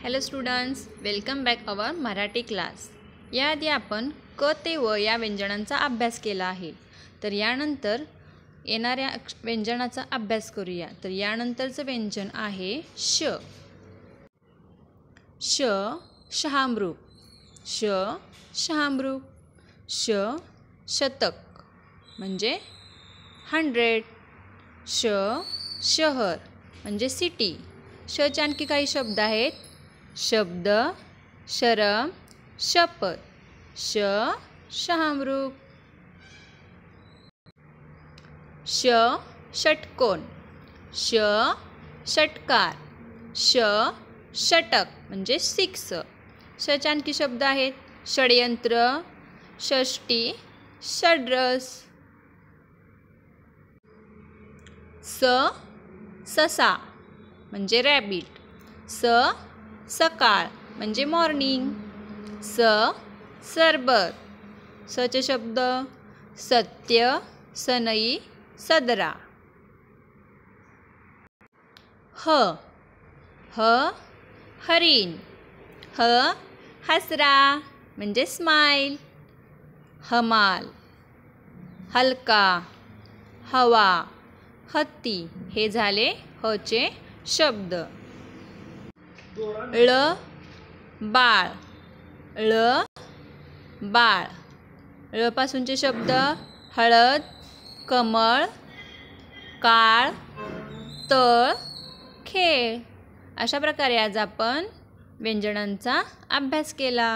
Hello students, welcome back our Marathi class. याआधी आपण क ते व या व्यंजनांचा अभ्यास केला आहे। तर यानंतर येणाऱ्या व्यंजनाचा अभ्यास करूया। तर यानंतरचं व्यंजन आहे श। श शहामृग, श शहामृग। श शतक म्हणजे 100। श शहर म्हणजे सिटी। शचे आणखी काही शब्द आहेत, शब्द, शरम, शपथ। श शहामृग। श षटकोन, श षटकार, श षटक म्हणजे 6। शचे आणखी शब्द आहेत, षडयंत्र, षष्टी, षड्रस। स ससा म्हणजे रॅबिट, स सकाळ म्हणजे मॉर्निंग, स सरबत। सचे शब्द सत्य, सनई, सदरा। ह ह हरिण, ह हसरा म्हणजे स्माइल, हमाल, हलका, हवा, हत्ती। हे झाले ह चे शब्द। ळ बाळ, ळ बाळ। ळ पासूनचे शब्द हळद, कमळ, काळ, तळ, खेळ। अशा प्रकारे आज आपण व्यंजनांचा अभ्यास केला।